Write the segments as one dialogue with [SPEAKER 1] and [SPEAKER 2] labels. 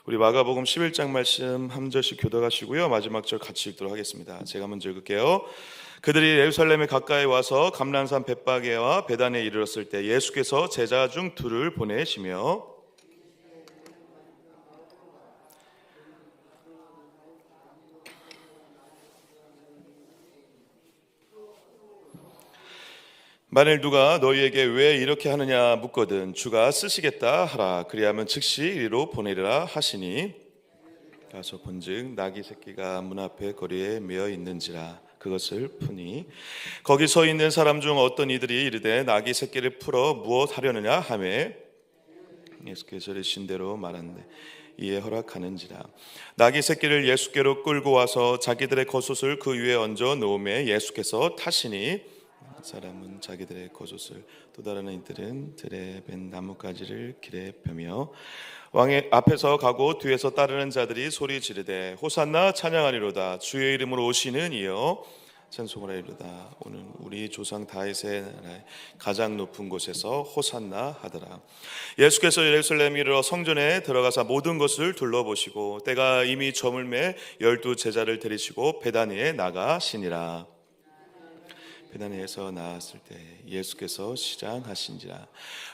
[SPEAKER 1] 우리 마가복음 11장 말씀 한 절씩 교독하시고요. 마지막 절 같이 읽도록 하겠습니다. 제가 먼저 읽을게요. 그들이 예루살렘에 가까이 와서 감람산 벳바게와 베단에 이르렀을 때 예수께서 제자 중 둘을 보내시며 만일 누가 너희에게 왜 이렇게 하느냐 묻거든 주가 쓰시겠다 하라. 그리하면 즉시 이리로 보내리라 하시니 가서 본즉 나귀 새끼가 문 앞에 거리에 메어 있는지라. 그것을 푸니 거기 서 있는 사람 중 어떤 이들이 이르되 나귀 새끼를 풀어 무엇 하려느냐 하매 예수께서 이르신 대로 말하는데 이에 허락하는지라. 나귀 새끼를 예수께로 끌고 와서 자기들의 겉옷을 그 위에 얹어 놓음에 예수께서 타시니 사람은 자기들의 겉옷을 또 다른 이들은 들에 벤 나뭇가지를 길에 펴며 왕의 앞에서 가고 뒤에서 따르는 자들이 소리 지르되 호산나 찬양하리로다. 주의 이름으로 오시는 이여 찬송을 하리로다. 오늘 우리 조상 다윗의 나라의 가장 높은 곳에서 호산나 하더라. 예수께서 예루살렘에 이르러 성전에 들어가사 모든 것을 둘러보시고 때가 이미 저물매 12 제자를 데리시고 베다니에 나가시니라. 베다니에서 나왔을 때 예수께서 시장하신지라.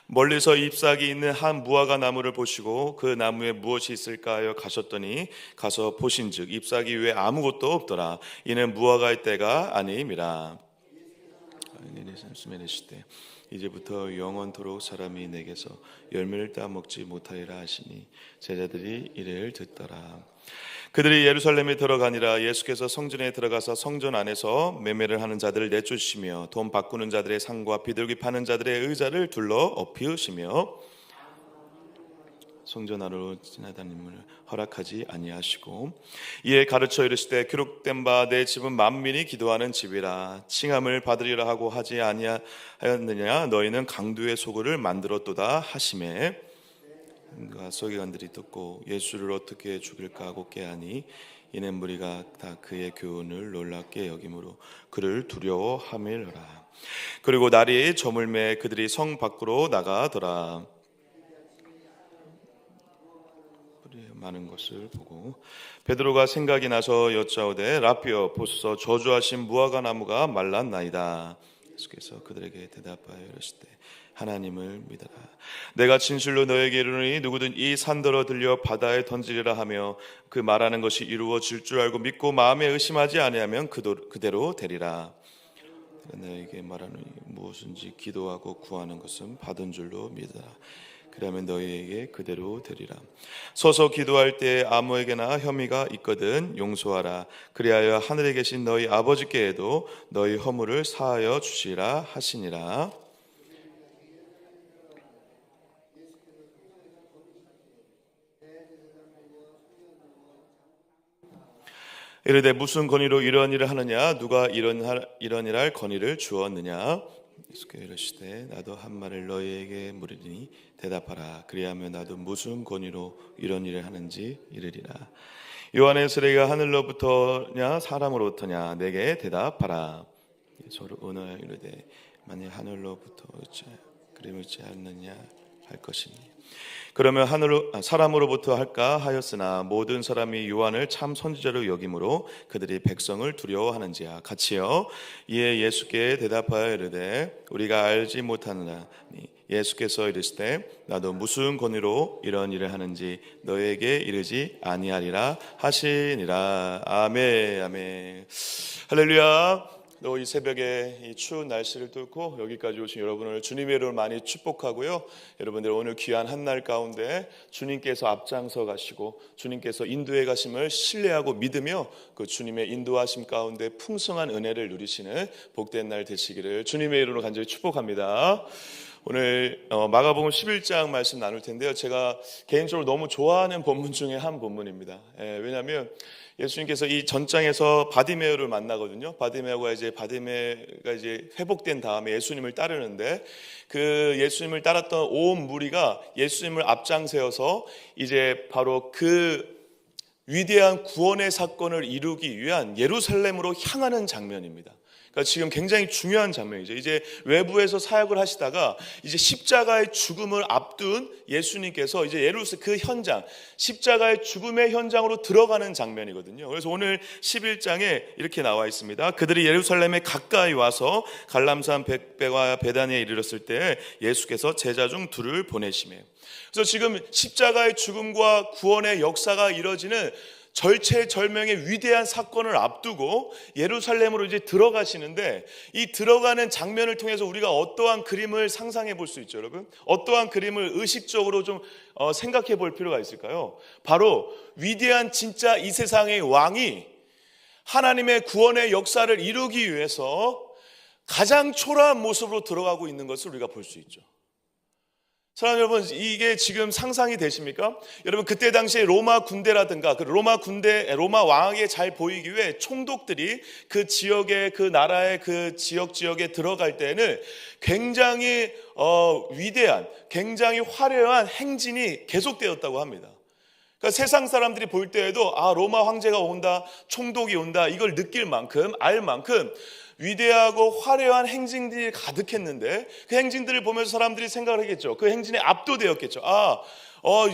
[SPEAKER 1] 멀리서 잎사귀 있는 한 무화과 나무를 보시고 그 나무에 무엇이 있을까 하여 가셨더니 가서 보신즉 잎사귀 외에 아무것도 없더라. 이는 무화과의 때가 아님이라. 말씀하시되 이제부터 영원토록 사람이 내게서 열매를 따먹지 못하리라 하시니 제자들이 이를 듣더라. 그들이 예루살렘에 들어가니라. 예수께서 성전에 들어가서 성전 안에서 매매를 하는 자들을 내쫓으시며 돈 바꾸는 자들의 상과 비둘기 파는 자들의 의자를 둘러 엎으시며 성전 안으로 지나다님을 허락하지 아니하시고 이에 가르쳐 이르시되 기록된 바 내 집은 만민이 기도하는 집이라. 칭함을 받으리라 하고 하지 아니하였느냐. 너희는 강도의 소굴을 만들었도다 하시매 서기관들이 듣고 예수를 어떻게 죽일까 하고 깨하니 이는 무리가 다 그의 교훈을 놀랍게 여김으로 그를 두려워하밀어라. 그리고 날이 저물매 그들이 성 밖으로 나가더라. 많은 것을 보고 베드로가 생각이 나서 여짜오되 라피어 보소서 저주하신 무화과 나무가 말랐나이다. 예수께서 그들에게 대답하여 이르시되 하나님을 믿어라. 내가 진실로 너에게 이르노니 누구든 이 산더러 들려 바다에 던지리라 하며 그 말하는 것이 이루어질 줄 알고 믿고 마음에 의심하지 아니하면 그대로 되리라. 너에게 말하노니 무엇인지 기도하고 구하는 것은 받은 줄로 믿어라. 그러면 너희에게 그대로 되리라. 서서 기도할 때 아무에게나 혐의가 있거든 용서하라. 그리하여 하늘에 계신 너희 아버지께에도 너희 허물을 사하여 주시라 하시니라. 이르되 무슨 권위로 이런 일을 하느냐. 누가 이런 일 할 권위를 주었느냐. 예수께서 이르시되 나도 한 말을 너희에게 물으리니 대답하라. 그리하면 나도 무슨 권위로 이런 일을 하는지 이르리라. 요한의 세례가 하늘로부터냐 사람으로부터냐. 내게 대답하라. 서로 언어하여 이르되 만일 하늘로부터 그림을지 않느냐 할 것이니 그러면 사람으로부터 할까 하였으나 모든 사람이 요한을 참 선지자로 여김으로 그들이 백성을 두려워하는지야. 같이요. 이에 예수께 대답하여 이르되 우리가 알지 못하느니 예수께서 이르시되 나도 무슨 권위로 이런 일을 하는지 너에게 이르지 아니하리라 하시니라. 아멘. 아멘. 할렐루야. 또 이 새벽에 이 추운 날씨를 뚫고 여기까지 오신 여러분을 주님의 이름으로 많이 축복하고요. 여러분들 오늘 귀한 한날 가운데 주님께서 앞장서 가시고 주님께서 인도해 가심을 신뢰하고 믿으며 그 주님의 인도하심 가운데 풍성한 은혜를 누리시는 복된 날 되시기를 주님의 이름으로 간절히 축복합니다. 오늘 마가복음 11장 말씀 나눌 텐데요. 제가 개인적으로 너무 좋아하는 본문 중에 한 본문입니다. 왜냐하면 예수님께서 이 전장에서 바디메오를 만나거든요. 바디메가 이제 회복된 다음에 예수님을 따르는데 그 예수님을 따랐던 온 무리가 예수님을 앞장세워서 이제 바로 그 위대한 구원의 사건을 이루기 위한 예루살렘으로 향하는 장면입니다. 그러니까 지금 굉장히 중요한 장면이죠. 이제 외부에서 사역을 하시다가 이제 십자가의 죽음을 앞둔 예수님께서 이제 예루살렘 그 현장, 십자가의 죽음의 현장으로 들어가는 장면이거든요. 그래서 오늘 11장에 이렇게 나와 있습니다. 그들이 예루살렘에 가까이 와서 갈람산 백배와 베다니에 이르렀을 때 예수께서 제자 중 둘을 보내시며. 그래서 지금 십자가의 죽음과 구원의 역사가 이뤄지는 절체절명의 위대한 사건을 앞두고 예루살렘으로 이제 들어가시는데, 이 들어가는 장면을 통해서 우리가 어떠한 그림을 상상해 볼 수 있죠, 여러분? 어떠한 그림을 의식적으로 좀 생각해 볼 필요가 있을까요? 바로 위대한 진짜 이 세상의 왕이 하나님의 구원의 역사를 이루기 위해서 가장 초라한 모습으로 들어가고 있는 것을 우리가 볼 수 있죠. 사랑하는 여러분, 이게 지금 상상이 되십니까? 여러분, 그때 당시에 로마 군대라든가 그 로마 왕에게 잘 보이기 위해 총독들이 그 지역에, 그 나라의 그 지역에 들어갈 때는 굉장히 위대한, 굉장히 화려한 행진이 계속되었다고 합니다. 그러니까 세상 사람들이 볼 때에도 로마 황제가 온다, 총독이 온다, 이걸 느낄 만큼, 알 만큼 위대하고 화려한 행진들이 가득했는데, 그 행진들을 보면서 사람들이 생각을 하겠죠. 그 행진에 압도되었겠죠.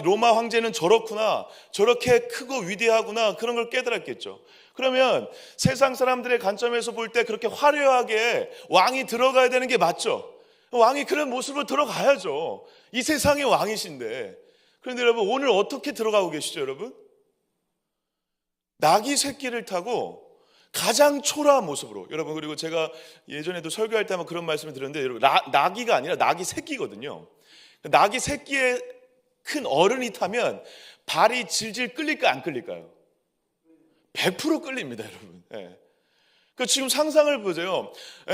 [SPEAKER 1] 로마 황제는 저렇구나, 저렇게 크고 위대하구나, 그런 걸 깨달았겠죠. 그러면 세상 사람들의 관점에서 볼 때 그렇게 화려하게 왕이 들어가야 되는 게 맞죠. 왕이 그런 모습으로 들어가야죠. 이 세상의 왕이신데. 그런데 여러분, 오늘 어떻게 들어가고 계시죠, 여러분? 낙이 새끼를 타고 가장 초라한 모습으로. 여러분, 그리고 제가 예전에도 설교할 때 한번 그런 말씀을 드렸는데, 여러분, 나귀가 아니라 낙이 새끼거든요. 낙이 새끼에 큰 어른이 타면 발이 질질 끌릴까 안 끌릴까요? 100% 끌립니다, 여러분. 그 지금 상상을 보세요.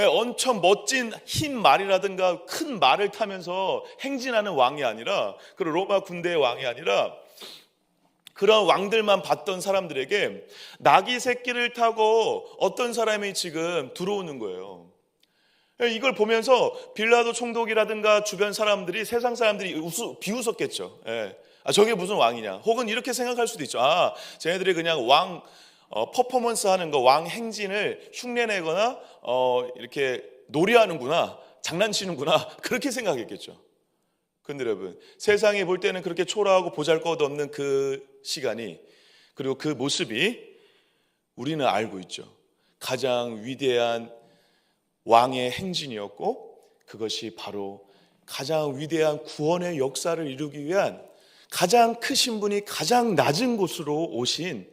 [SPEAKER 1] 엄청 멋진 흰 말이라든가 큰 말을 타면서 행진하는 왕이 아니라, 그리고 로마 군대의 왕이 아니라, 그런 왕들만 봤던 사람들에게 낙이 새끼를 타고 어떤 사람이 지금 들어오는 거예요. 이걸 보면서 빌라도 총독이라든가 주변 사람들이, 세상 사람들이 비웃었겠죠. 저게 무슨 왕이냐. 혹은 이렇게 생각할 수도 있죠. 쟤네들이 그냥 왕 퍼포먼스 하는 거, 왕 행진을 흉내내거나 이렇게 놀이하는구나, 장난치는구나, 그렇게 생각했겠죠. 근데 여러분, 세상에 볼 때는 그렇게 초라하고 보잘것없는 그 시간이, 그리고 그 모습이 우리는 알고 있죠. 가장 위대한 왕의 행진이었고, 그것이 바로 가장 위대한 구원의 역사를 이루기 위한 가장 크신 분이 가장 낮은 곳으로 오신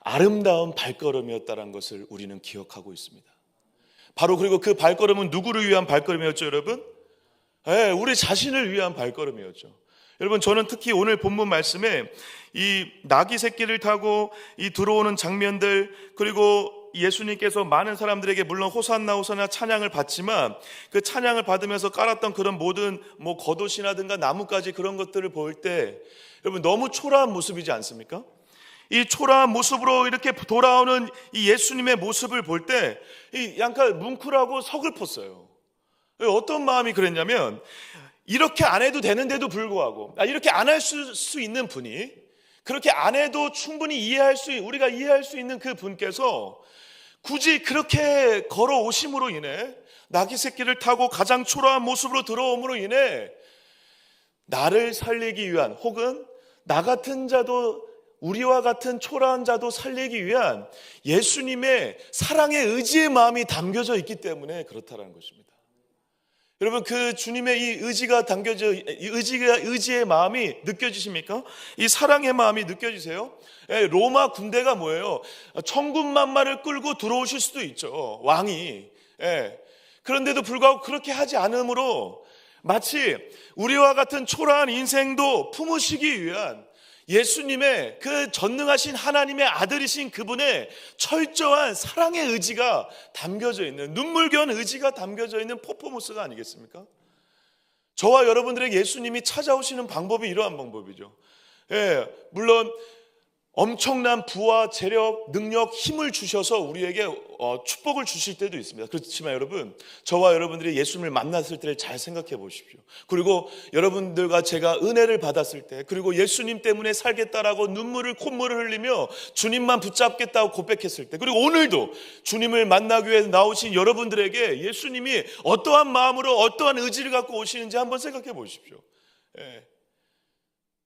[SPEAKER 1] 아름다운 발걸음이었다는 것을 우리는 기억하고 있습니다. 바로, 그리고 그 발걸음은 누구를 위한 발걸음이었죠, 여러분? 우리 자신을 위한 발걸음이었죠. 여러분, 저는 특히 오늘 본문 말씀에 이 나귀 새끼를 타고 이 들어오는 장면들, 그리고 예수님께서 많은 사람들에게 물론 호산나 호산나 찬양을 받지만, 그 찬양을 받으면서 깔았던 그런 모든 겉옷이라든가 나뭇가지, 그런 것들을 볼 때 여러분, 너무 초라한 모습이지 않습니까? 이 초라한 모습으로 이렇게 돌아오는 이 예수님의 모습을 볼 때 약간 뭉클하고 서글펐어요. 어떤 마음이 그랬냐면, 이렇게 안 해도 되는데도 불구하고, 이렇게 안 할 수 있는 분이, 그렇게 안 해도 충분히 우리가 이해할 수 있는 그 분께서 굳이 그렇게 걸어오심으로 인해, 나귀 새끼를 타고 가장 초라한 모습으로 들어옴으로 인해 나를 살리기 위한, 혹은 나 같은 자도, 우리와 같은 초라한 자도 살리기 위한 예수님의 사랑의 의지의 마음이 담겨져 있기 때문에 그렇다는 것입니다. 여러분, 그 주님의 이 의지의 마음이 느껴지십니까? 이 사랑의 마음이 느껴지세요? 로마 군대가 뭐예요? 천군만마를 끌고 들어오실 수도 있죠, 왕이. 그런데도 불구하고 그렇게 하지 않으므로 마치 우리와 같은 초라한 인생도 품으시기 위한 예수님의 그 전능하신 하나님의 아들이신 그분의 철저한 사랑의 의지가 담겨져 있는, 눈물겨운 의지가 담겨져 있는 퍼포먼스가 아니겠습니까? 저와 여러분들에게 예수님이 찾아오시는 방법이 이러한 방법이죠. 물론 엄청난 부와 재력, 능력, 힘을 주셔서 우리에게 축복을 주실 때도 있습니다. 그렇지만 여러분, 저와 여러분들이 예수님을 만났을 때를 잘 생각해 보십시오. 그리고 여러분들과 제가 은혜를 받았을 때, 그리고 예수님 때문에 살겠다라고 콧물을 흘리며 주님만 붙잡겠다고 고백했을 때, 그리고 오늘도 주님을 만나기 위해 나오신 여러분들에게 예수님이 어떠한 마음으로 어떠한 의지를 갖고 오시는지 한번 생각해 보십시오.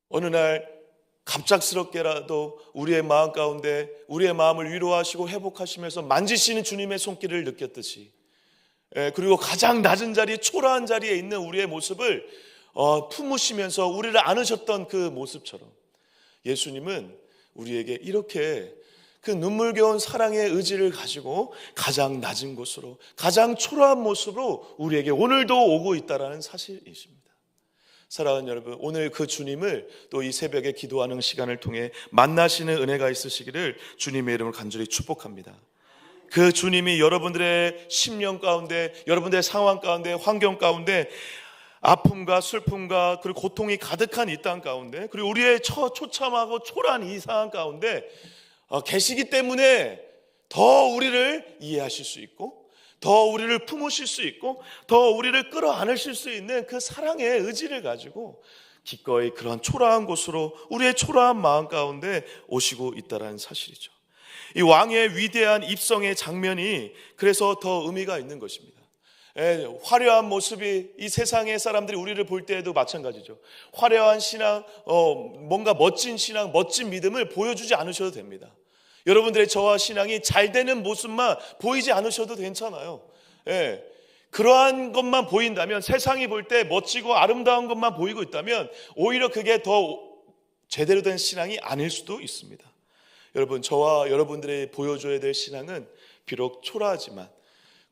[SPEAKER 1] 어느 날 갑작스럽게라도 우리의 마음 가운데 우리의 마음을 위로하시고 회복하시면서 만지시는 주님의 손길을 느꼈듯이, 그리고 가장 낮은 자리에, 초라한 자리에 있는 우리의 모습을 품으시면서 우리를 안으셨던 그 모습처럼 예수님은 우리에게 이렇게 그 눈물겨운 사랑의 의지를 가지고 가장 낮은 곳으로, 가장 초라한 모습으로 우리에게 오늘도 오고 있다는 사실이십니다. 사랑하는 여러분, 오늘 그 주님을 또 이 새벽에 기도하는 시간을 통해 만나시는 은혜가 있으시기를 주님의 이름으로 간절히 축복합니다. 그 주님이 여러분들의 심령 가운데, 여러분들의 상황 가운데, 환경 가운데 아픔과 슬픔과 그리고 고통이 가득한 이 땅 가운데, 그리고 우리의 처참하고 초라한 이 상황 가운데 계시기 때문에 더 우리를 이해하실 수 있고, 더 우리를 품으실 수 있고, 더 우리를 끌어안으실 수 있는 그 사랑의 의지를 가지고 기꺼이 그런 초라한 곳으로 우리의 초라한 마음 가운데 오시고 있다는 사실이죠. 이 왕의 위대한 입성의 장면이 그래서 더 의미가 있는 것입니다. 화려한 모습이 이 세상의 사람들이 우리를 볼 때에도 마찬가지죠. 화려한 신앙, 뭔가 멋진 신앙, 멋진 믿음을 보여주지 않으셔도 됩니다. 여러분들의 저와 신앙이 잘 되는 모습만 보이지 않으셔도 괜찮아요. 그러한 것만 보인다면, 세상이 볼 때 멋지고 아름다운 것만 보이고 있다면 오히려 그게 더 제대로 된 신앙이 아닐 수도 있습니다. 여러분, 저와 여러분들의 보여줘야 될 신앙은 비록 초라하지만,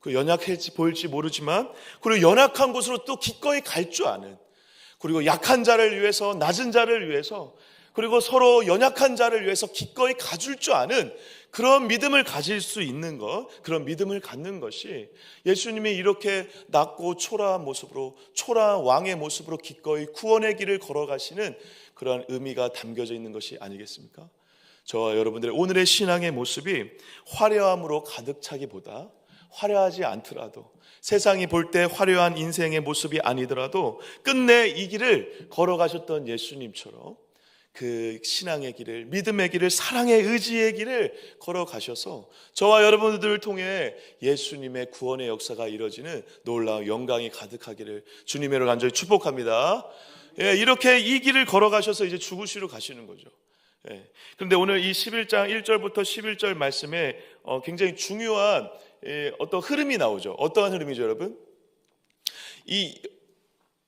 [SPEAKER 1] 그 연약할지 보일지 모르지만, 그리고 연약한 곳으로 또 기꺼이 갈 줄 아는, 그리고 약한 자를 위해서, 낮은 자를 위해서, 그리고 서로 연약한 자를 위해서 기꺼이 가줄 줄 아는 그런 믿음을 가질 수 있는 것, 그런 믿음을 갖는 것이 예수님이 이렇게 낮고 초라한 모습으로, 초라한 왕의 모습으로 기꺼이 구원의 길을 걸어가시는 그런 의미가 담겨져 있는 것이 아니겠습니까? 저와 여러분들의 오늘의 신앙의 모습이 화려함으로 가득 차기보다, 화려하지 않더라도, 세상이 볼 때 화려한 인생의 모습이 아니더라도 끝내 이 길을 걸어가셨던 예수님처럼 그 신앙의 길을, 믿음의 길을, 사랑의 의지의 길을 걸어가셔서 저와 여러분들을 통해 예수님의 구원의 역사가 이루어지는 놀라운 영광이 가득하기를 주님의 이름으로 간절히 축복합니다. 이렇게 이 길을 걸어가셔서 이제 죽으시러 가시는 거죠. 그런데 오늘 이 11장 1절부터 11절 말씀에 굉장히 중요한 어떤 흐름이 나오죠. 어떠한 흐름이죠, 여러분?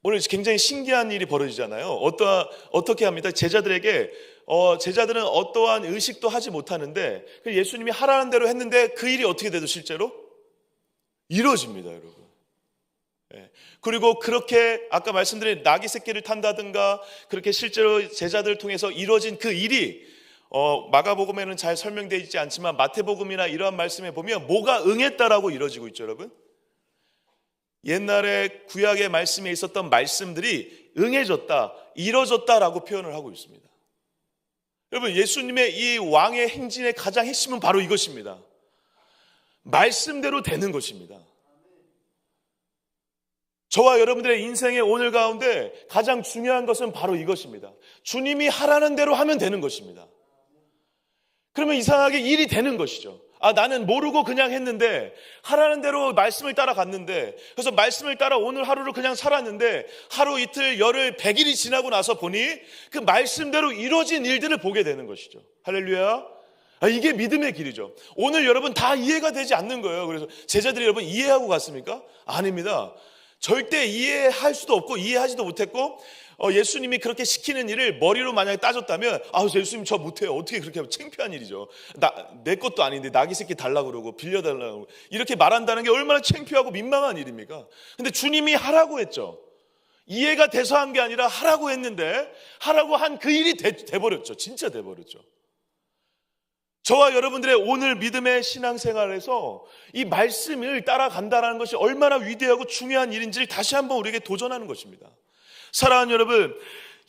[SPEAKER 1] 오늘 굉장히 신기한 일이 벌어지잖아요. 어떻게 합니다? 제자들에게 제자들은 어떠한 의식도 하지 못하는데 예수님이 하라는 대로 했는데 그 일이 어떻게 돼도 실제로 이루어집니다, 여러분. 그리고 그렇게 아까 말씀드린 나귀 새끼를 탄다든가 그렇게 실제로 제자들을 통해서 이루어진 그 일이 마가복음에는 잘 설명되어 있지 않지만 마태복음이나 이러한 말씀에 보면 뭐가 응했다라고 이루어지고 있죠, 여러분. 옛날에 구약의 말씀에 있었던 말씀들이 응해졌다, 이뤄졌다라고 표현을 하고 있습니다. 여러분, 예수님의 이 왕의 행진의 가장 핵심은 바로 이것입니다. 말씀대로 되는 것입니다. 저와 여러분들의 인생의 오늘 가운데 가장 중요한 것은 바로 이것입니다. 주님이 하라는 대로 하면 되는 것입니다. 그러면 이상하게 일이 되는 것이죠. 나는 모르고 그냥 했는데, 하라는 대로 말씀을 따라갔는데, 그래서 말씀을 따라 오늘 하루를 그냥 살았는데 하루 이틀 열흘 100일이 지나고 나서 보니 그 말씀대로 이루어진 일들을 보게 되는 것이죠. 할렐루야. 이게 믿음의 길이죠. 오늘 여러분 다 이해가 되지 않는 거예요. 그래서 제자들이 여러분 이해하고 갔습니까? 아닙니다. 절대 이해할 수도 없고 이해하지도 못했고, 예수님이 그렇게 시키는 일을 머리로 만약에 따졌다면 예수님 저 못해요. 어떻게 그렇게 하면 창피한 일이죠. 내 것도 아닌데 나귀 새끼 달라고 그러고 빌려달라고 이렇게 말한다는 게 얼마나 창피하고 민망한 일입니까? 근데 주님이 하라고 했죠. 이해가 돼서 한 게 아니라 하라고 했는데 하라고 한 그 일이 돼버렸죠. 진짜 돼버렸죠. 저와 여러분들의 오늘 믿음의 신앙생활에서 이 말씀을 따라간다는 것이 얼마나 위대하고 중요한 일인지를 다시 한번 우리에게 도전하는 것입니다. 사랑하는 여러분,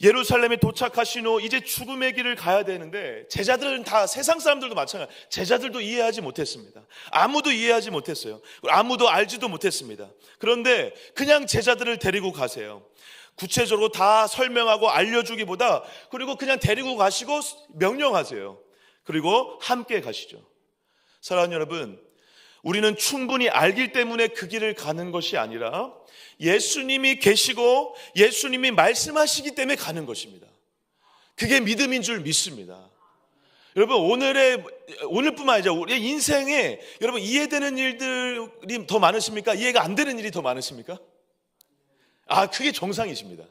[SPEAKER 1] 예루살렘에 도착하신 후 이제 죽음의 길을 가야 되는데 제자들은 다, 세상 사람들도 마찬가지, 제자들도 이해하지 못했습니다. 아무도 이해하지 못했어요. 아무도 알지도 못했습니다. 그런데 그냥 제자들을 데리고 가세요. 구체적으로 다 설명하고 알려주기보다, 그리고 그냥 데리고 가시고 명령하세요. 그리고 함께 가시죠. 사랑하는 여러분, 우리는 충분히 알기 때문에 그 길을 가는 것이 아니라 예수님이 계시고 예수님이 말씀하시기 때문에 가는 것입니다. 그게 믿음인 줄 믿습니다. 여러분, 오늘뿐만 아니라 우리 인생에 여러분 이해되는 일들이 더 많으십니까? 이해가 안 되는 일이 더 많으십니까? 그게 정상이십니다.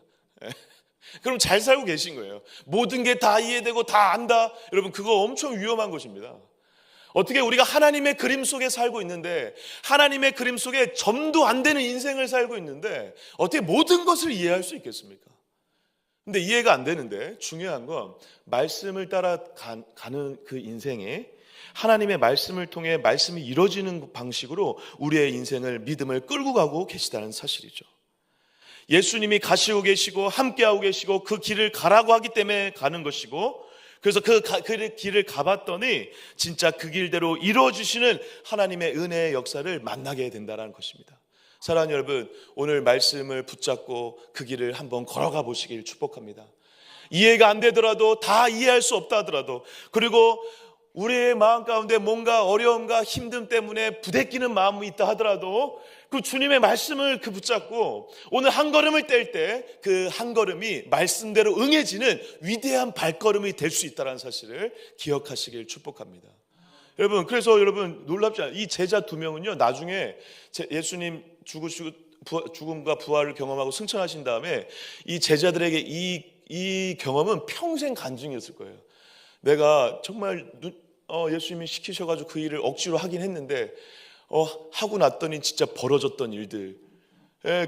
[SPEAKER 1] 그럼 잘 살고 계신 거예요. 모든 게 다 이해되고 다 안다. 여러분, 그거 엄청 위험한 것입니다. 어떻게 우리가 하나님의 그림 속에 살고 있는데, 하나님의 그림 속에 점도 안 되는 인생을 살고 있는데 어떻게 모든 것을 이해할 수 있겠습니까? 근데 이해가 안 되는데, 중요한 건 말씀을 따라 가는 그 인생에 하나님의 말씀을 통해 말씀이 이루어지는 방식으로 우리의 인생을, 믿음을 끌고 가고 계시다는 사실이죠. 예수님이 가시고 계시고 함께하고 계시고 그 길을 가라고 하기 때문에 가는 것이고, 그래서 그 길을 가봤더니 진짜 그 길대로 이루어주시는 하나님의 은혜의 역사를 만나게 된다는 것입니다. 사랑하는 여러분, 오늘 말씀을 붙잡고 그 길을 한번 걸어가 보시길 축복합니다. 이해가 안 되더라도, 다 이해할 수 없다 하더라도, 그리고 우리의 마음 가운데 뭔가 어려움과 힘듦 때문에 부대끼는 마음이 있다 하더라도 그 주님의 말씀을 붙잡고 오늘 한 걸음을 뗄 때 그 한 걸음이 말씀대로 응해지는 위대한 발걸음이 될 수 있다는 사실을 기억하시길 축복합니다. 여러분, 그래서 여러분 놀랍지 않아요? 이 제자 2명은요 나중에 예수님 죽음과 부활을 경험하고 승천하신 다음에 이 제자들에게 이 경험은 평생 간증이었을 거예요. 내가 정말 예수님이 시키셔가지고 그 일을 억지로 하긴 했는데 하고 났더니 진짜 벌어졌던 일들,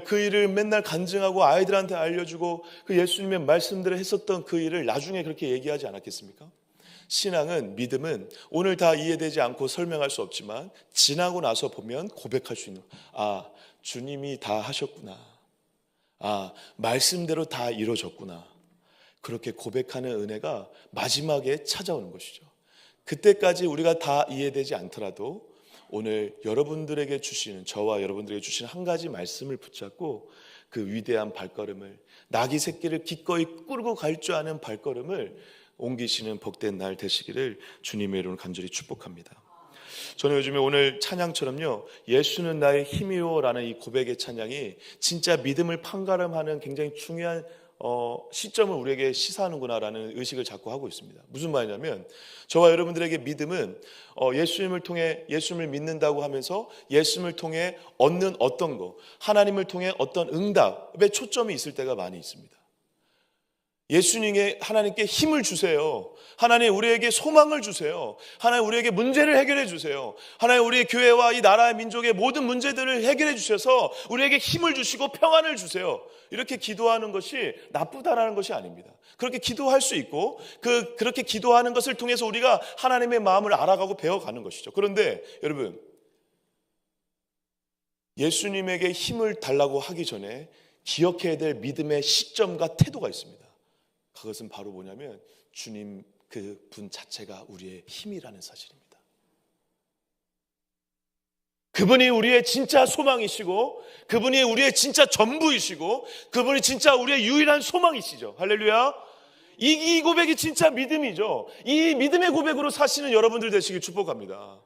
[SPEAKER 1] 그 일을 맨날 간증하고 아이들한테 알려주고 그 예수님의 말씀대로 했었던 그 일을 나중에 그렇게 얘기하지 않았겠습니까? 신앙은, 믿음은 오늘 다 이해되지 않고 설명할 수 없지만 지나고 나서 보면 고백할 수 있는, 주님이 다 하셨구나, 말씀대로 다 이루어졌구나, 그렇게 고백하는 은혜가 마지막에 찾아오는 것이죠. 그때까지 우리가 다 이해되지 않더라도 오늘 여러분들에게 주시는, 저와 여러분들에게 주시는 한 가지 말씀을 붙잡고 그 위대한 발걸음을, 낙이 새끼를 기꺼이 끌고 갈 줄 아는 발걸음을 옮기시는 복된 날 되시기를 주님의 이름으로 간절히 축복합니다. 저는 요즘에 오늘 찬양처럼요, 예수는 나의 힘이요 라는 이 고백의 찬양이 진짜 믿음을 판가름하는 굉장히 중요한 시점을 우리에게 시사하는구나라는 의식을 자꾸 하고 있습니다. 무슨 말이냐면, 저와 여러분들에게 믿음은 예수님을 통해, 예수님을 믿는다고 하면서 예수님을 통해 얻는 어떤 것, 하나님을 통해 어떤 응답에 초점이 있을 때가 많이 있습니다. 예수님의, 하나님께 힘을 주세요. 하나님 우리에게 소망을 주세요. 하나님 우리에게 문제를 해결해 주세요. 하나님 우리의 교회와 이 나라의 민족의 모든 문제들을 해결해 주셔서 우리에게 힘을 주시고 평안을 주세요. 이렇게 기도하는 것이 나쁘다라는 것이 아닙니다. 그렇게 기도할 수 있고 그렇게 기도하는 것을 통해서 우리가 하나님의 마음을 알아가고 배워가는 것이죠. 그런데 여러분, 예수님에게 힘을 달라고 하기 전에 기억해야 될 믿음의 시점과 태도가 있습니다. 그것은 바로 뭐냐면 주님 그 분 자체가 우리의 힘이라는 사실입니다. 그분이 우리의 진짜 소망이시고, 그분이 우리의 진짜 전부이시고, 그분이 진짜 우리의 유일한 소망이시죠. 할렐루야. 이 고백이 진짜 믿음이죠. 이 믿음의 고백으로 사시는 여러분들 되시길 축복합니다.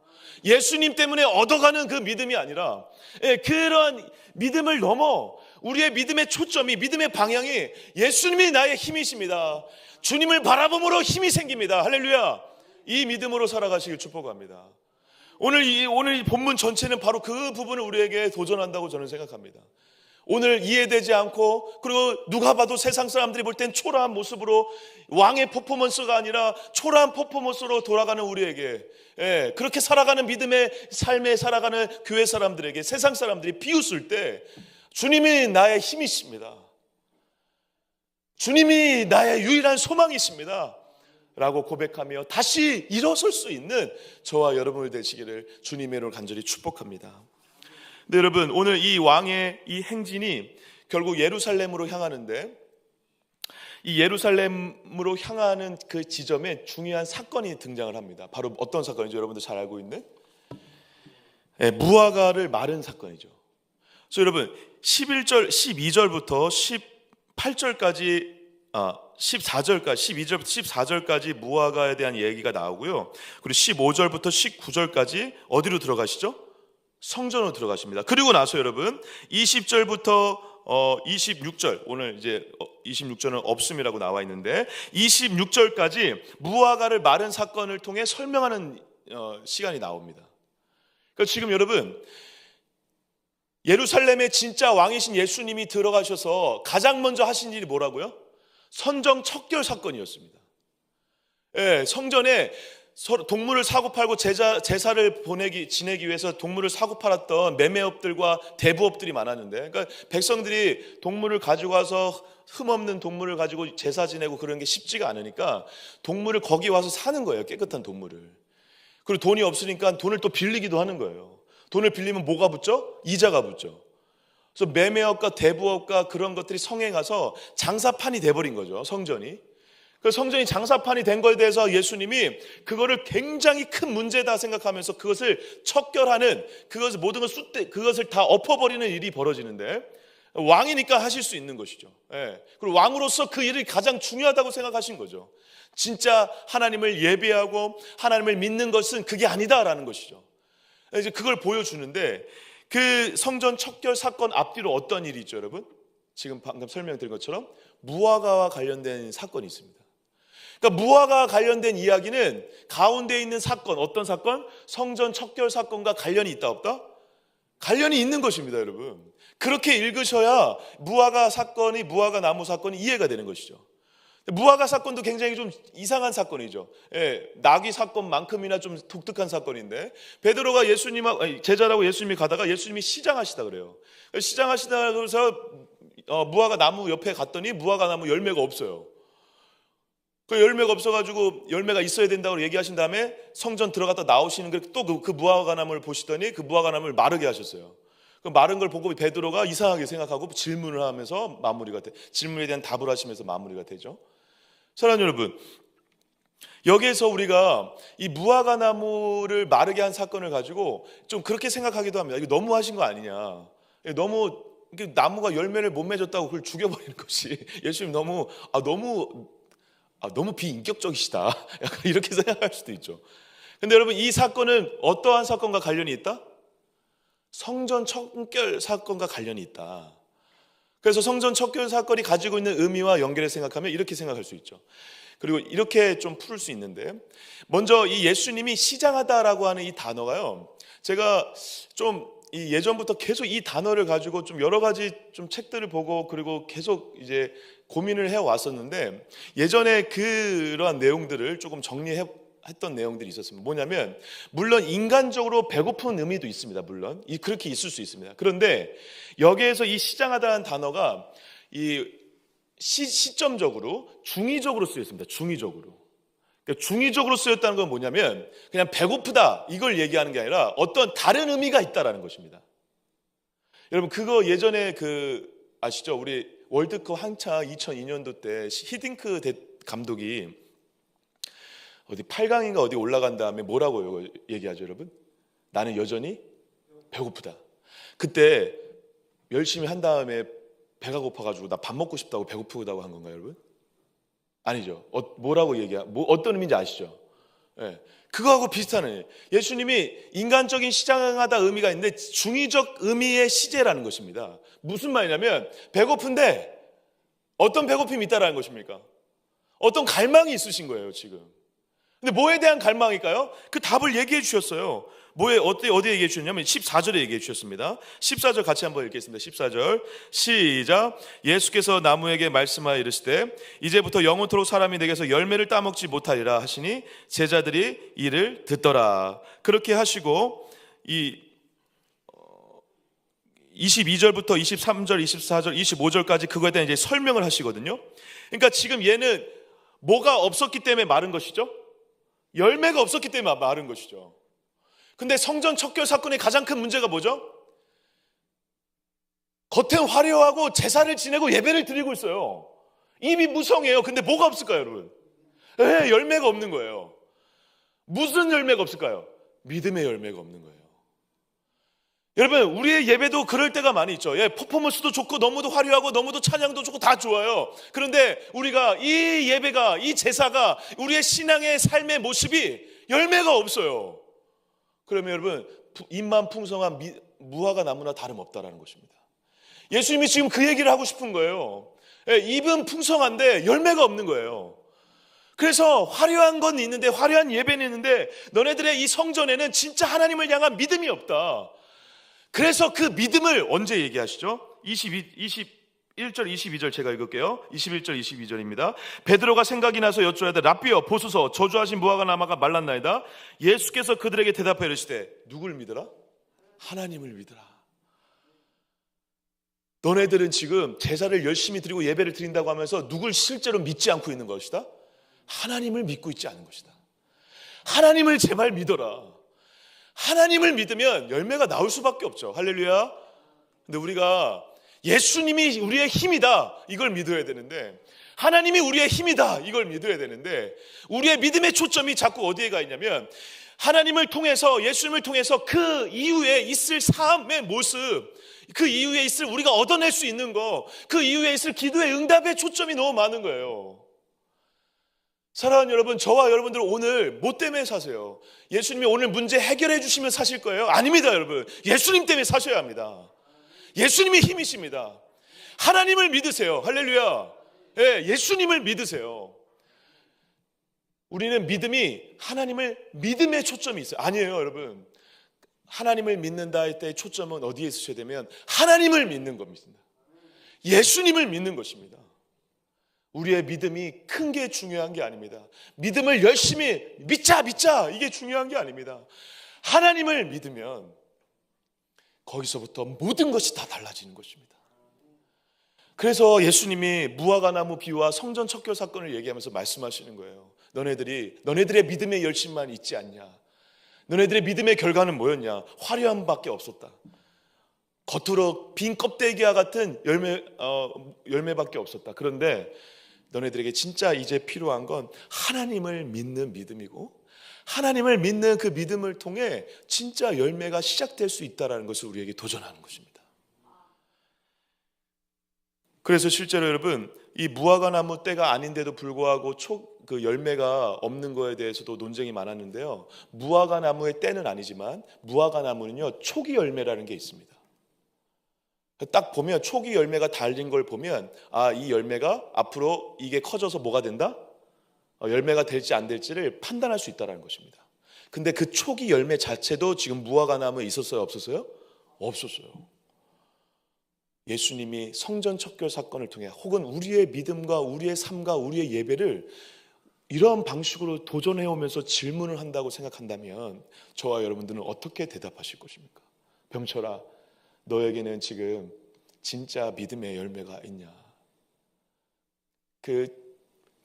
[SPEAKER 1] 예수님 때문에 얻어가는 그 믿음이 아니라, 그런 믿음을 넘어 우리의 믿음의 초점이, 믿음의 방향이 예수님이 나의 힘이십니다. 주님을 바라봄으로 힘이 생깁니다. 할렐루야. 이 믿음으로 살아가시길 축복합니다. 오늘 이 본문 전체는 바로 그 부분을 우리에게 도전한다고 저는 생각합니다. 오늘 이해되지 않고, 그리고 누가 봐도 세상 사람들이 볼 땐 초라한 모습으로, 왕의 퍼포먼스가 아니라 초라한 퍼포먼스로 돌아가는 우리에게, 그렇게 살아가는 믿음의 삶에 살아가는 교회 사람들에게 세상 사람들이 비웃을 때 주님이 나의 힘이십니다. 주님이 나의 유일한 소망이십니다. 라고 고백하며 다시 일어설 수 있는 저와 여러분을 되시기를 주님의 이름으로 간절히 축복합니다. 근데 여러분, 오늘 이 왕의 이 행진이 결국 예루살렘으로 향하는데, 이 예루살렘으로 향하는 그 지점에 중요한 사건이 등장을 합니다. 바로 어떤 사건이죠? 여러분들 잘 알고 있는 무화과를 마른 사건이죠. 그래서 여러분 11절, 12절부터 18절까지 14절까지 12절부터 14절까지 무화과에 대한 얘기가 나오고요. 그리고 15절부터 19절까지 어디로 들어가시죠? 성전으로 들어가십니다. 그리고 나서 여러분 20절부터 26절, 오늘 이제 26절은 없음이라고 나와 있는데 26절까지 무화과를 마른 사건을 통해 설명하는 시간이 나옵니다. 그러니까 지금 여러분 예루살렘에 진짜 왕이신 예수님이 들어가셔서 가장 먼저 하신 일이 뭐라고요? 선정 척결 사건이었습니다. 예, 성전에 동물을 사고 팔고 제사를 지내기 위해서 동물을 사고 팔았던 매매업들과 대부업들이 많았는데, 그러니까 백성들이 동물을 가지고 와서 흠없는 동물을 가지고 제사 지내고 그런 게 쉽지가 않으니까 동물을 거기 와서 사는 거예요. 깨끗한 동물을. 그리고 돈이 없으니까 돈을 또 빌리기도 하는 거예요. 돈을 빌리면 뭐가 붙죠? 이자가 붙죠. 그래서 매매업과 대부업과 그런 것들이 성에 가서 장사판이 돼버린 거죠. 성전이. 그 성전이 장사판이 된 거에 대해서 예수님이 그거를 굉장히 큰 문제다 생각하면서 그것을 척결하는, 그것을 모든 그것을 다 엎어버리는 일이 벌어지는데, 왕이니까 하실 수 있는 것이죠. 예. 그리고 왕으로서 그 일이 가장 중요하다고 생각하신 거죠. 진짜 하나님을 예배하고 하나님을 믿는 것은 그게 아니다라는 것이죠. 이제 그걸 보여주는데, 그 성전 척결 사건 앞뒤로 어떤 일이 있죠, 여러분? 지금 방금 설명드린 것처럼 무화과와 관련된 사건이 있습니다. 그러니까 무화과와 관련된 이야기는 가운데 있는 사건, 어떤 사건? 성전 척결 사건과 관련이 있다 없다? 관련이 있는 것입니다, 여러분. 그렇게 읽으셔야 무화과 나무 사건이 이해가 되는 것이죠. 무화과 사건도 굉장히 좀 이상한 사건이죠. 예, 나귀 사건만큼이나 좀 독특한 사건인데, 베드로가 제자라고 예수님이 가다가 예수님이 시장하시다 그래요. 시장하시다 그래서 무화과 나무 옆에 갔더니 무화과 나무 열매가 없어요. 그 열매가 없어가지고 열매가 있어야 된다고 얘기하신 다음에 성전 들어갔다 나오시는 또 그 무화과 나무를 보시더니 그 무화과 나무를 마르게 하셨어요. 그 마른 걸 보고 베드로가 이상하게 생각하고 질문을 하면서 질문에 대한 답을 하시면서 마무리가 되죠. 사랑하는 여러분, 여기에서 우리가 이 무화과 나무를 마르게 한 사건을 가지고 좀 그렇게 생각하기도 합니다. 이거 너무 하신 거 아니냐? 너무 나무가 열매를 못 맺었다고 그걸 죽여버리는 것이 예수님 너무 비인격적이시다. 약간 이렇게 생각할 수도 있죠. 근데 여러분, 이 사건은 어떠한 사건과 관련이 있다? 성전 척결 사건과 관련이 있다. 그래서 성전 척결 사건이 가지고 있는 의미와 연결해 생각하면 이렇게 생각할 수 있죠. 그리고 이렇게 좀 풀 수 있는데, 먼저 이 예수님이 시장하다라고 하는 이 단어가요, 제가 좀 이 예전부터 계속 이 단어를 가지고 좀 여러 가지 좀 책들을 보고 그리고 계속 이제 고민을 해 왔었는데, 예전에 그러한 내용들을 조금 정리했던 내용들이 있었습니다. 뭐냐면, 물론 인간적으로 배고픈 의미도 있습니다. 물론 그렇게 있을 수 있습니다. 그런데 여기에서 이 시장하다는 단어가 이 시점적으로 중의적으로 쓰였습니다. 중의적으로. 그러니까 중의적으로 쓰였다는 건 뭐냐면 그냥 배고프다 이걸 얘기하는 게 아니라 어떤 다른 의미가 있다라는 것입니다. 여러분, 그거 예전에 아시죠? 우리 월드컵 한창 2002년도 때 히딩크 감독이 어디 8강인가 어디 올라간 다음에 뭐라고 얘기하죠, 여러분? 나는 여전히 배고프다. 그때 열심히 한 다음에 배가 고파가지고 나 밥 먹고 싶다고 배고프다고 한 건가요, 여러분? 아니죠. 뭐라고 어떤 의미인지 아시죠? 예. 그거하고 비슷한 의미. 예수님이 인간적인 시장하다 의미가 있는데 중의적 의미의 시제라는 것입니다. 무슨 말이냐면 배고픈데 어떤 배고픔이 있다라는 것입니까? 어떤 갈망이 있으신 거예요, 지금. 근데 뭐에 대한 갈망일까요? 그 답을 얘기해 주셨어요. 어디 얘기해 주셨냐면 14절에 얘기해 주셨습니다. 14절 같이 한번 읽겠습니다. 14절 시작. 예수께서 나무에게 말씀하여 이르시되 이제부터 영원토록 사람이 내게서 열매를 따먹지 못하리라 하시니 제자들이 이를 듣더라. 그렇게 하시고 이 22절부터 23절, 24절, 25절까지 그거에 대한 이제 설명을 하시거든요. 그러니까 지금 얘는 뭐가 없었기 때문에 마른 것이죠? 열매가 없었기 때문에 마른 것이죠. 근데 성전 척결 사건의 가장 큰 문제가 뭐죠? 겉은 화려하고 제사를 지내고 예배를 드리고 있어요. 입이 무성해요. 근데 뭐가 없을까요, 여러분? 열매가 없는 거예요. 무슨 열매가 없을까요? 믿음의 열매가 없는 거예요. 여러분, 우리의 예배도 그럴 때가 많이 있죠. 퍼포먼스도 좋고 너무도 화려하고 너무도 찬양도 좋고 다 좋아요. 그런데 우리가 이 예배가, 이 제사가 우리의 신앙의 삶의 모습이 열매가 없어요. 그러면 여러분, 입만 풍성한 무화과 나무나 다름없다라는 것입니다. 예수님이 지금 그 얘기를 하고 싶은 거예요. 입은 풍성한데 열매가 없는 거예요. 그래서 화려한 건 있는데, 화려한 예배는 있는데 너네들의 이 성전에는 진짜 하나님을 향한 믿음이 없다. 그래서 그 믿음을 언제 얘기하시죠? 21절 22절 제가 읽을게요. 21절 22절입니다. 베드로가 생각이 나서 여쭈어야되 랍비여 보소서 저주하신 무화과 나무가 말랐나이다. 예수께서 그들에게 대답하여 이르시되 누굴 믿으라? 하나님을 믿으라. 너네들은 지금 제사를 열심히 드리고 예배를 드린다고 하면서 누굴 실제로 믿지 않고 있는 것이다? 하나님을 믿고 있지 않은 것이다. 하나님을 제발 믿어라. 하나님을 믿으면 열매가 나올 수밖에 없죠. 할렐루야. 근데 우리가 예수님이 우리의 힘이다 이걸 믿어야 되는데, 하나님이 우리의 힘이다 이걸 믿어야 되는데, 우리의 믿음의 초점이 자꾸 어디에 가 있냐면 하나님을 통해서, 예수님을 통해서 그 이후에 있을 삶의 모습, 그 이후에 있을 우리가 얻어낼 수 있는 거, 그 이후에 있을 기도의 응답의 초점이 너무 많은 거예요. 사랑하는 여러분, 저와 여러분들 오늘 뭐 때문에 사세요? 예수님이 오늘 문제 해결해 주시면 사실 거예요? 아닙니다, 여러분. 예수님 때문에 사셔야 합니다. 예수님이 힘이십니다. 하나님을 믿으세요. 할렐루야. 예수님을 믿으세요. 우리는 믿음이 하나님을 믿음에 초점이 있어요. 아니에요, 여러분. 하나님을 믿는다 할 때의 초점은 어디에 있으셔야 되면 하나님을 믿는 겁니다. 예수님을 믿는 것입니다. 우리의 믿음이 큰 게 중요한 게 아닙니다. 믿음을 열심히 믿자 이게 중요한 게 아닙니다. 하나님을 믿으면 거기서부터 모든 것이 다 달라지는 것입니다. 그래서 예수님이 무화과나무 비유와 성전 척결 사건을 얘기하면서 말씀하시는 거예요. 너네들의 믿음의 열심만 있지 않냐? 너네들의 믿음의 결과는 뭐였냐? 화려함밖에 없었다. 겉으로 빈 껍데기와 같은 열매밖에 없었다. 그런데 너네들에게 진짜 이제 필요한 건 하나님을 믿는 믿음이고, 하나님을 믿는 그 믿음을 통해 진짜 열매가 시작될 수 있다는 것을 우리에게 도전하는 것입니다. 그래서 실제로 여러분, 이 무화과나무 때가 아닌데도 불구하고 그 열매가 없는 거에 대해서도 논쟁이 많았는데요. 무화과나무의 때는 아니지만 무화과나무는요, 초기 열매라는 게 있습니다. 딱 보면 초기 열매가 달린 걸 보면, 이 열매가 앞으로 이게 커져서 뭐가 된다? 열매가 될지 안 될지를 판단할 수 있다는 것입니다. 근데 그 초기 열매 자체도 지금 무화과나무에 있었어요, 없었어요? 없었어요. 예수님이 성전 척결 사건을 통해, 혹은 우리의 믿음과 우리의 삶과 우리의 예배를 이런 방식으로 도전해오면서 질문을 한다고 생각한다면 저와 여러분들은 어떻게 대답하실 것입니까? 병철아, 너에게는 지금 진짜 믿음의 열매가 있냐?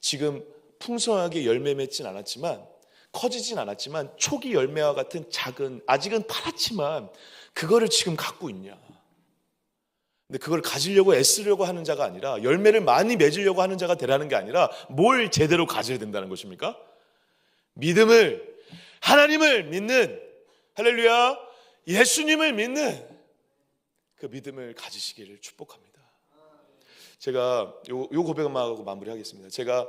[SPEAKER 1] 지금 풍성하게 열매 맺진 않았지만, 커지진 않았지만 초기 열매와 같은 작은, 아직은 파랗지만 그거를 지금 갖고 있냐? 근데 그걸 가지려고 애쓰려고 하는 자가 아니라, 열매를 많이 맺으려고 하는 자가 되라는 게 아니라 뭘 제대로 가져야 된다는 것입니까? 믿음을, 하나님을 믿는, 할렐루야, 예수님을 믿는 그 믿음을 가지시기를 축복합니다. 제가 요 고백만 하고 마무리하겠습니다. 제가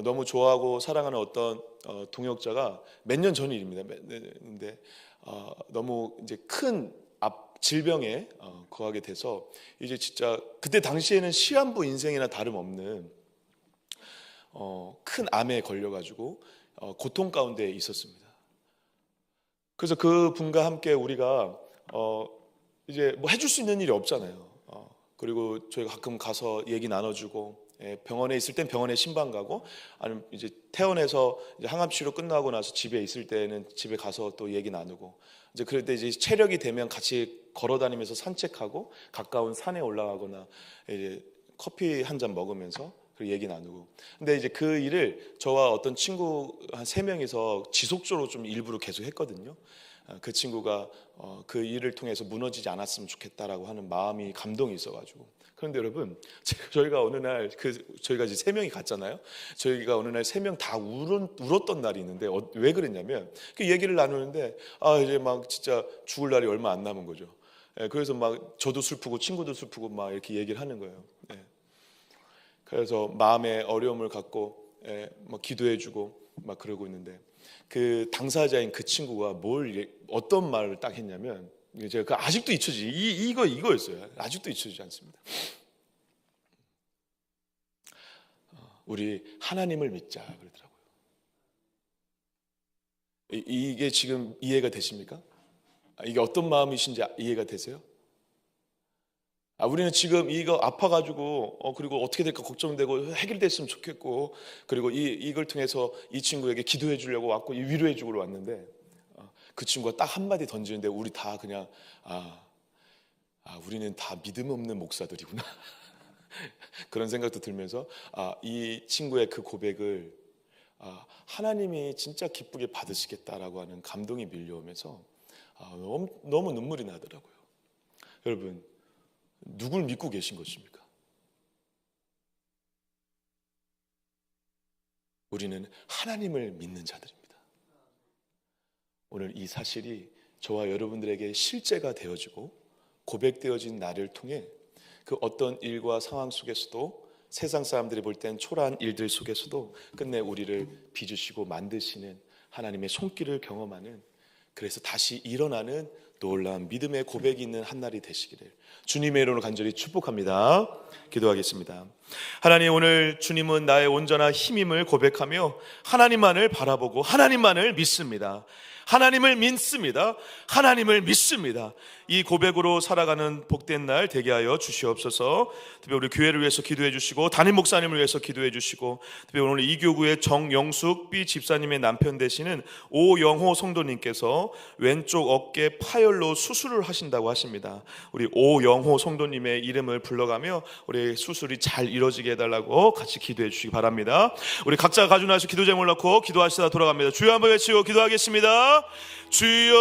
[SPEAKER 1] 너무 좋아하고 사랑하는 어떤 동역자가 몇 년 전 일입니다. 근데 너무 이제 큰 질병에 거하게 돼서, 이제 진짜 그때 당시에는 시한부 인생이나 다름없는 큰 암에 걸려가지고 고통 가운데 있었습니다. 그래서 그 분과 함께 우리가 이제 뭐 해줄 수 있는 일이 없잖아요. 그리고 저희가 가끔 가서 얘기 나눠주고, 병원에 있을 땐 병원에 신방 가고, 아니면 이제 퇴원해서 이제 항암 치료 끝나고 나서 집에 있을 때는 집에 가서 또 얘기 나누고, 이제 그럴 때 이제 체력이 되면 같이 걸어 다니면서 산책하고, 가까운 산에 올라가거나 이제 커피 한 잔 먹으면서 그 얘기 나누고. 근데 이제 그 일을 저와 어떤 친구 한 3명이서 지속적으로 좀 일부러 계속 했거든요. 그 친구가 그 일을 통해서 무너지지 않았으면 좋겠다라고 하는 마음이, 감동이 있어가지고 그런데 여러분, 저희가 어느 날 저희가 이제 3명이 갔잖아요. 저희가 어느 날 3명 다 울었던 날이 있는데 왜 그랬냐면 그 얘기를 나누는데 이제 막 진짜 죽을 날이 얼마 안 남은 거죠. 그래서 막 저도 슬프고 친구도 슬프고 막 이렇게 얘기를 하는 거예요. 그래서 마음에 어려움을 갖고 막 기도해주고 막 그러고 있는데 그 당사자인 그 친구가 어떤 말을 딱 했냐면 제가 아직도 잊혀지지 이거였어요. 아직도 잊혀지지 않습니다. 우리 하나님을 믿자 그러더라고요. 이게 지금 이해가 되십니까? 이게 어떤 마음이신지 이해가 되세요? 우리는 지금 이거 아파가지고 그리고 어떻게 될까 걱정되고 해결됐으면 좋겠고 그리고 이걸 통해서 이 친구에게 기도해 주려고 왔고 위로해 주러 왔는데 그 친구가 딱 한마디 던지는데 우리 다 그냥 우리는 다 믿음 없는 목사들이구나 그런 생각도 들면서 이 친구의 그 고백을 하나님이 진짜 기쁘게 받으시겠다라고 하는 감동이 밀려오면서 너무 눈물이 나더라고요. 여러분, 누굴 믿고 계신 것입니까? 우리는 하나님을 믿는 자들입니다. 오늘 이 사실이 저와 여러분들에게 실제가 되어지고 고백되어진 나를 통해 그 어떤 일과 상황 속에서도 세상 사람들이 볼 땐 초라한 일들 속에서도 끝내 우리를 빚으시고 만드시는 하나님의 손길을 경험하는, 그래서 다시 일어나는 놀라운 믿음의 고백이 있는 한날이 되시기를 주님의 이름으로 간절히 축복합니다. 기도하겠습니다. 하나님, 오늘 주님은 나의 온전한 힘임을 고백하며 하나님만을 바라보고 하나님만을 믿습니다. 하나님을 믿습니다. 하나님을 믿습니다. 이 고백으로 살아가는 복된 날 되게 하여 주시옵소서. 특별히 우리 교회를 위해서 기도해 주시고 담임 목사님을 위해서 기도해 주시고 특별히 오늘 이 교구의 정영숙 B 집사님의 남편 되시는 오영호 성도님께서 왼쪽 어깨 파열로 수술을 하신다고 하십니다. 우리 오영호 성도님의 이름을 불러가며 우리 수술이 잘 이루어지게 해달라고 같이 기도해 주시기 바랍니다. 우리 각자 가지고 나서 기도 제목을 놓고 기도하시다 돌아갑니다. 주여 한번 외치고 기도하겠습니다. 주여